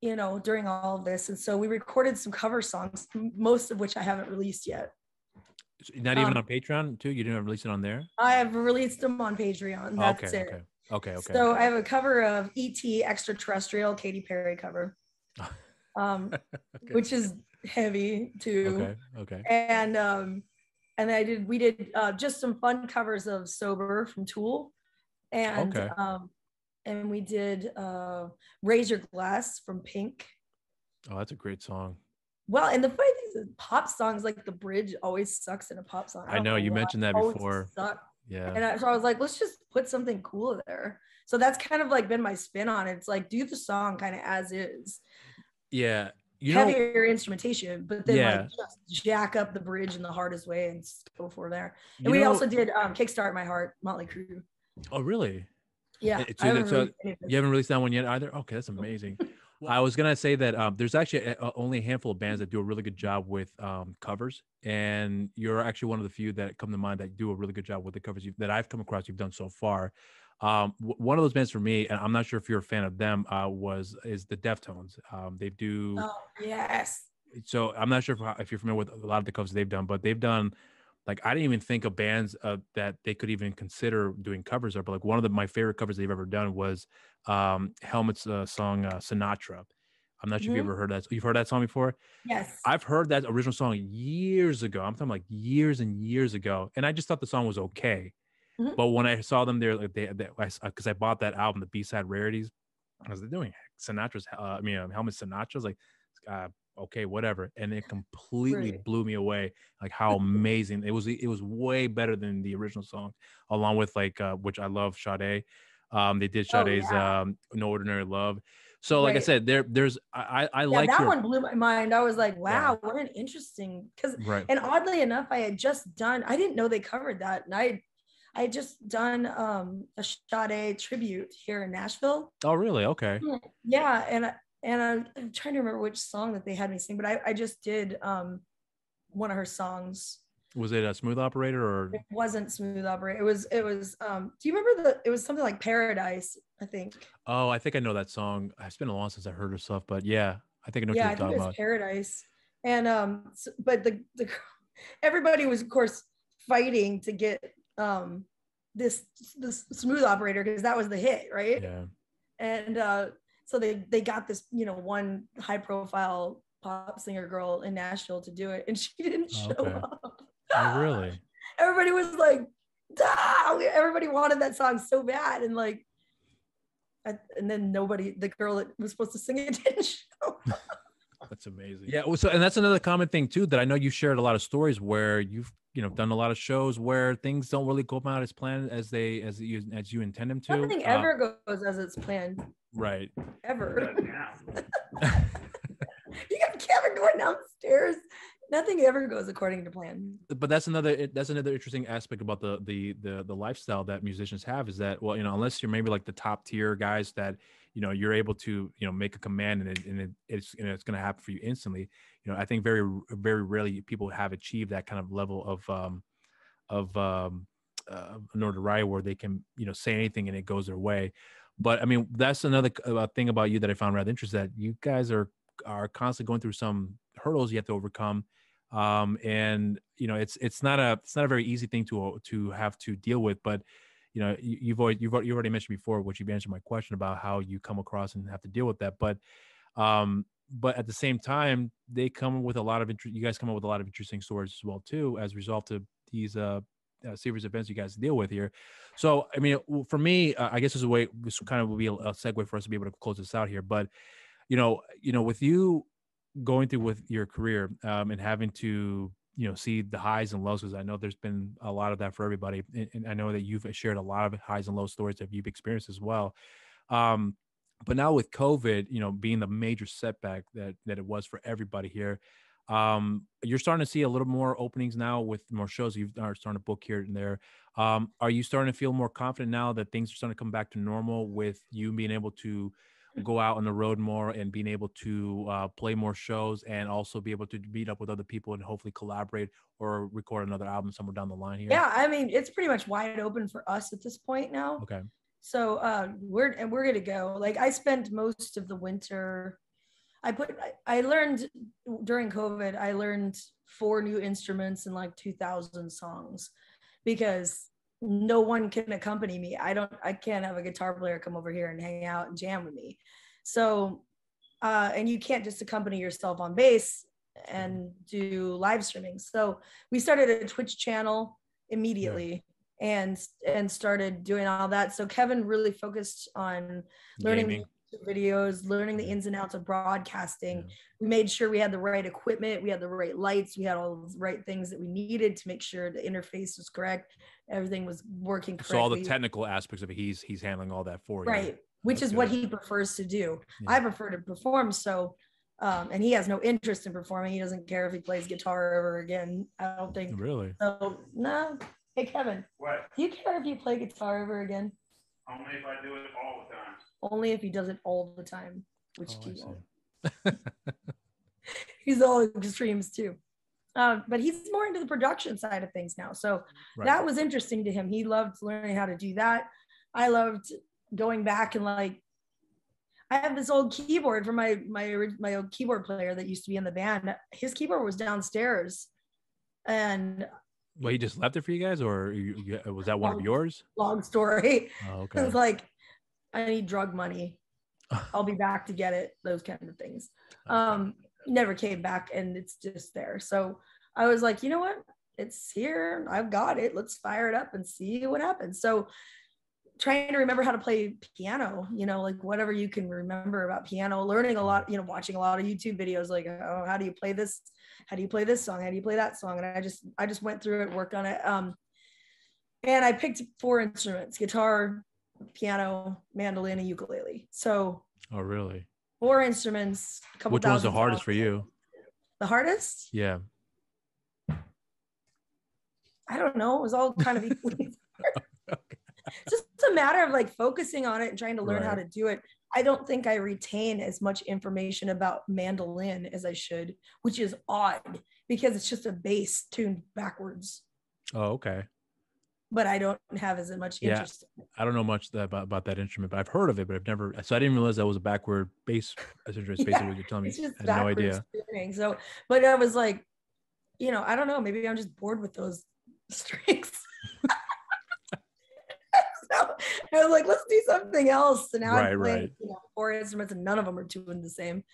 You know, during all of this. And so we recorded some cover songs, most of which I haven't released yet. Not even on Patreon too? You didn't release it on there? I have released them on Patreon. That's it. Okay. So I have a cover of E.T. Extraterrestrial, Katy Perry cover, which is heavy too. Okay. And then we did just some fun covers of Sober from Tool. And and we did Raise Your Glass from Pink. Oh, that's a great song. Well, and the funny thing is, pop songs, like the bridge always sucks in a pop song. I know, you mentioned that before. Yeah. And so I was like, let's just put something cool there. So that's kind of like been my spin on it. It's like, do the song kind of as is. Yeah. Heavier instrumentation, but then like just jack up the bridge in the hardest way and go for there. And we also did Kickstart My Heart, Motley Crue. Oh, really? Yeah. So you haven't released that one yet either? Okay, that's amazing. I was gonna say that there's actually only a handful of bands that do a really good job with covers, and you're actually one of the few that come to mind that do a really good job with the covers that I've come across. You've done so far. One of those bands for me, and I'm not sure if you're a fan of them, is the Deftones. They do. Oh yes. So I'm not sure if you're familiar with a lot of the covers they've done, but they've done. Like, I didn't even think of bands that they could even consider doing covers of, but like one of my favorite covers they've ever done was Helmet's song Sinatra. I'm not sure if you've ever heard that. You've heard that song before? Yes. I've heard that original song years ago. I'm talking like years and years ago. And I just thought the song was okay. But when I saw them there, like because I bought that album, the B-side rarities, I was doing Sinatra's, Helmet Sinatra. I was like, okay, whatever. And it completely blew me away, like how amazing it was. It was way better than the original song, along with like which I love, Sade. They did Sade's No Ordinary Love. So like I said, there's I like that one blew my mind. I was like, wow, what an interesting, because and oddly enough, I didn't know they covered that, and I had just done a Sade tribute here in Nashville. Oh really? Okay. Yeah, and I'm trying to remember which song that they had me sing, but I just did one of her songs. Was it a Smooth Operator or? It wasn't Smooth Operator. It was do you remember it was something like Paradise, I think. Oh, I think I know that song. It's been a long since I heard her stuff, but yeah, I think I know what you're talking about. Paradise. And but the everybody was of course fighting to get this Smooth Operator because that was the hit, right? Yeah. And so they got this, one high profile pop singer girl in Nashville to do it, and she didn't show up. Oh, really? Everybody was like, everybody wanted that song so bad, and like, and then the girl that was supposed to sing it didn't show up. That's amazing. Yeah. Well, and that's another common thing too, that I know you shared a lot of stories where you've done a lot of shows where things don't really go out as planned as you intend them to. Nothing ever goes as it's planned. Right. Ever. You got a camera going downstairs. Nothing ever goes according to plan. But that's another interesting aspect about the lifestyle that musicians have, is that, well, unless you're maybe like the top tier guys that you're able to make a command and it's going to happen for you instantly. I think very very rarely people have achieved that kind of level of notoriety where they can say anything and it goes their way. But I mean, that's another thing about you that I found rather interesting, that you guys are constantly going through some hurdles you have to overcome. And it's not a very easy thing to have to deal with, but you've already mentioned before, which you've answered my question about how you come across and have to deal with that. But at the same time, you guys come up with a lot of interesting stories as well too, as a result of these series of events you guys deal with here. So I mean, for me, I guess this kind of will be a segue for us to be able to close this out here. But with you, going through with your career, and having to, see the highs and lows, because I know there's been a lot of that for everybody. And I know that you've shared a lot of highs and low stories that you've experienced as well. But now with COVID, being the major setback that it was for everybody here, you're starting to see a little more openings now with more shows. You are starting to book here and there. Are you starting to feel more confident now that things are starting to come back to normal, with you being able to go out on the road more and being able to play more shows, and also be able to meet up with other people and hopefully collaborate or record another album somewhere down the line here? Yeah, I mean, it's pretty much wide open for us at this point now. Okay. So we're going to go. Like, I spent most of the winter. I learned during COVID, I learned 4 new instruments and like 2,000 songs, because no one can accompany me. I can't have a guitar player come over here and hang out and jam with me. So, and you can't just accompany yourself on bass and do live streaming. So we started a Twitch channel immediately. Yeah. and started doing all that. So Kevin really focused on learning videos, learning the ins and outs of broadcasting. Yeah. We made sure we had the right equipment, we had the right lights, we had all the right things that we needed to make sure the interface was correct, everything was working correctly. So all the technical aspects of it, he's handling all that for you. Right, which is what he prefers to do. Yeah. I prefer to perform, so and he has no interest in performing. He doesn't care if he plays guitar ever again, I don't think. Really? So no. Hey Kevin, what? Do you care if you play guitar ever again? Only if I do it all the time. Only if he does it all the time, which he won't. He's all extremes too. But he's more into the production side of things now. So that was interesting to him. He loved learning how to do that. I loved going back and like, I have this old keyboard from my old keyboard player that used to be in the band. His keyboard was downstairs, and well, he just left it for you guys, or was that one of yours? Long story. Oh, okay. It was like, I need drug money. I'll be back to get it. Those kind of things. Never came back, and it's just there. So I was like, you know what? It's here. I've got it. Let's fire it up and see what happens. So trying to remember how to play piano, like whatever you can remember about piano, learning a lot, watching a lot of YouTube videos, like, oh, how do you play this? How do you play this song? How do you play that song? And I just went through it, worked on it. And I picked 4 instruments: guitar, piano, mandolin, and ukulele. So. Oh, really? 4 instruments. Which one's the hardest for you? The hardest? Yeah. I don't know. It was all kind of equally hard. Okay. It's just a matter of like focusing on it and trying to learn how to do it. I don't think I retain as much information about mandolin as I should, which is odd because it's just a bass tuned backwards. Oh, okay. But I don't have as much interest. Yeah, I don't know much about that instrument, but I've heard of it, but I've never. So I didn't realize that was a backward bass instrument. Basically, what you're telling me. I had no idea. Tuning. So, but I was like, I don't know. Maybe I'm just bored with those strings. So I was like, let's do something else. So now I'm playing 4 instruments, and none of them are tuned the same.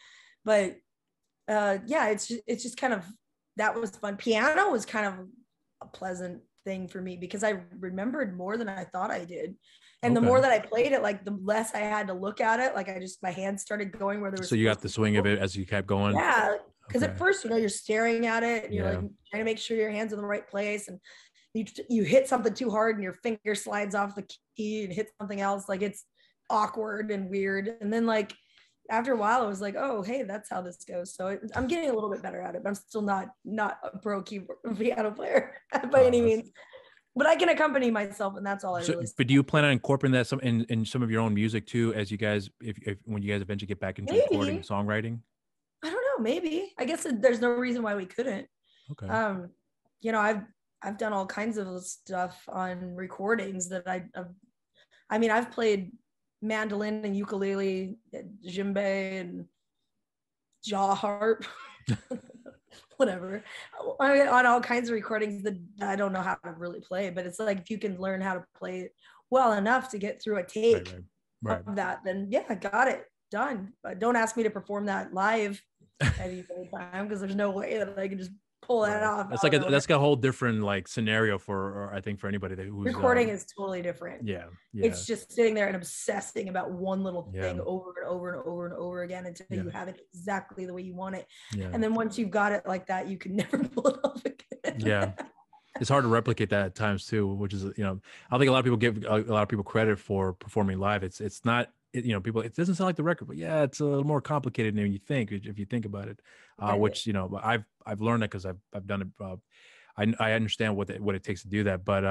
But yeah, it's just kind of, that was fun. Piano was kind of a pleasant thing for me because I remembered more than I thought I did. And the more that I played it, like the less I had to look at it. Like my hands started going where there was. So you got the swing of it as you kept going. Yeah. Because at first, you're staring at it and you're like trying to make sure your hands are in the right place. And you hit something too hard and your finger slides off the key and hit something else. Like it's awkward and weird. And then like after a while, I was like, oh, hey, that's how this goes. So I'm getting a little bit better at it, but I'm still not a pro keyboard piano player by any means. But I can accompany myself, and that's all I really. But do you plan on incorporating that in some of your own music too, as you guys, if when you guys eventually get back into recording, songwriting? I don't know. Maybe. I guess there's no reason why we couldn't. Okay. I've done all kinds of stuff on recordings that I've played mandolin and ukulele, djembe and jaw harp, whatever. On all kinds of recordings that I don't know how to really play, but it's like if you can learn how to play it well enough to get through a take of that, then yeah, got it done. But don't ask me to perform that live any time because there's no way that I can just pull that off. That's like that's got a whole different like scenario for, I think, for anybody that who's recording is totally different. Yeah. It's just sitting there and obsessing about one little thing over and over and over and over again until you have it exactly the way you want it. And then once you've got it like that, you can never pull it off again. It's hard to replicate that at times too, which is, you know, I think a lot of people give a lot of people credit for performing live. It's not, you know, people, it doesn't sound like the record, but yeah, it's a little more complicated than you think, if you think about it, which, you know, I've learned that because I've done it. I understand what it takes to do that, but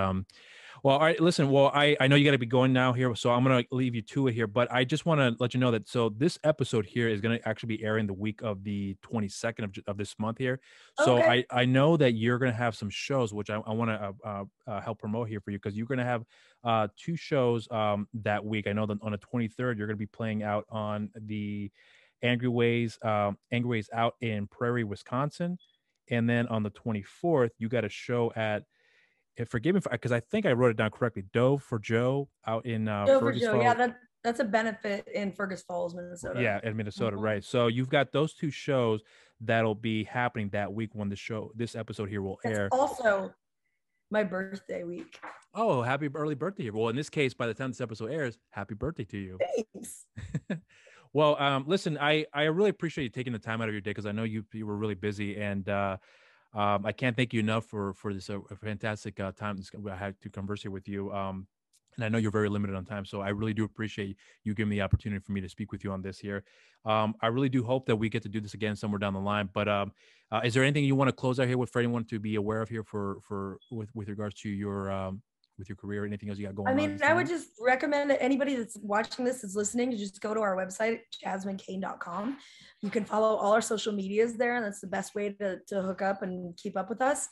well, all right, listen, well, I know you got to be going now here, so I'm going to leave you to it here, but I just want to let you know that, so this episode here is going to actually be airing the week of the 22nd of this month here. So I know that you're going to have some shows, which I want to help promote here for you, because you're going to have 2 shows that week. I know that on the 23rd, you're going to be playing out on the Angry Ways out in Prairie, Wisconsin. And then on the 24th, you got a show at, forgive me, because I think I wrote it down correctly, Doe for Joe out in Fergus Falls. Yeah, that's a benefit in Fergus Falls, Minnesota. Yeah, in Minnesota, right. So you've got those 2 shows that'll be happening that week when this episode here will air. It's also my birthday week. Oh, happy early birthday here. Well, in this case, by the time this episode airs, happy birthday to you. Thanks. Well, listen, I really appreciate you taking the time out of your day, because I know you were really busy, and I can't thank you enough for this fantastic time I had to converse here with you. And I know you're very limited on time, so I really do appreciate you giving me the opportunity for me to speak with you on this here. I really do hope that we get to do this again somewhere down the line. But is there anything you want to close out here with for anyone to be aware of here with regards to your with your career, anything else you got going on? I mean, I would just recommend that anybody that's watching this, is listening, to just go to our website, jasminecain.com. You can follow all our social medias there, and that's the best way to hook up and keep up with us.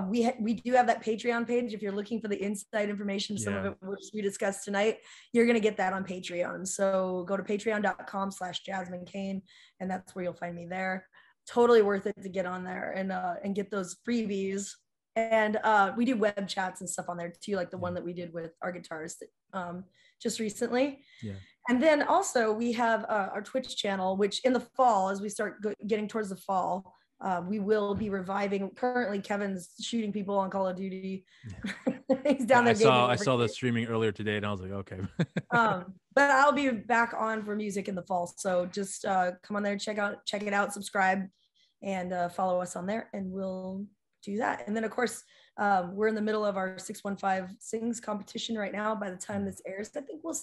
We do have that Patreon page. If you're looking for the inside information, some of it which we discussed tonight, you're going to get that on Patreon. So go to patreon.com/Jasmine Cain, and that's where you'll find me there. Totally worth it to get on there and get those freebies. And we do web chats and stuff on there too, like the one that we did with our guitarist just recently. And then also we have our Twitch channel, which in the fall, as we start getting towards the fall, we will be reviving. Currently, Kevin's shooting people on Call of Duty. He's down there. I saw the streaming earlier today, and I was like, okay. But I'll be back on for music in the fall, so just come on there, check it out, subscribe, and follow us on there, and we'll do that. And then, of course, we're in the middle of our 615 Sings competition right now. By the time this airs, I think we'll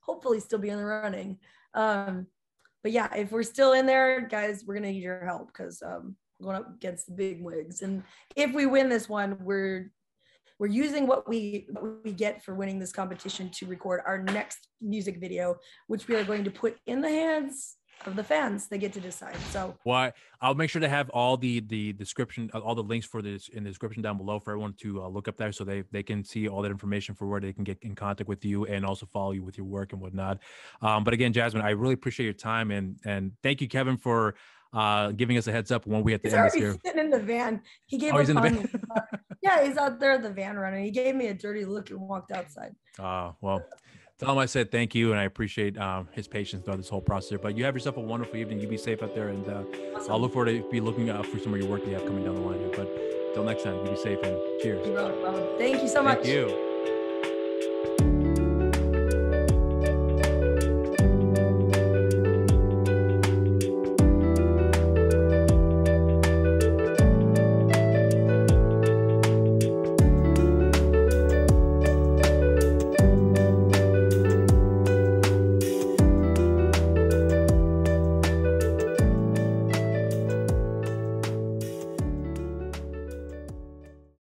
hopefully still be in the running. But yeah, if we're still in there, guys, we're gonna need your help, because we're going up against the big wigs. And if we win this one, we're using what we get for winning this competition to record our next music video, which we are going to put in the hands of the fans. They get to decide. So I'll make sure to have all the description, all the links for this in the description down below for everyone to look up there, so they can see all that information for where they can get in contact with you and also follow you with your work and whatnot. But again, Jasmine, I really appreciate your time, and thank you, Kevin, for giving us a heads up when we have to end this here. Sitting in the van. He gave he's in the van. Yeah, he's out there at the van running. He gave me a dirty look and walked outside. Well, tell him I said thank you, and I appreciate his patience throughout this whole process. But you have yourself a wonderful evening. You be safe out there, and awesome. I'll look forward to be looking for some of your work that you have coming down the line here. But until next time, you be safe, and cheers. Thank you so much. Thank you.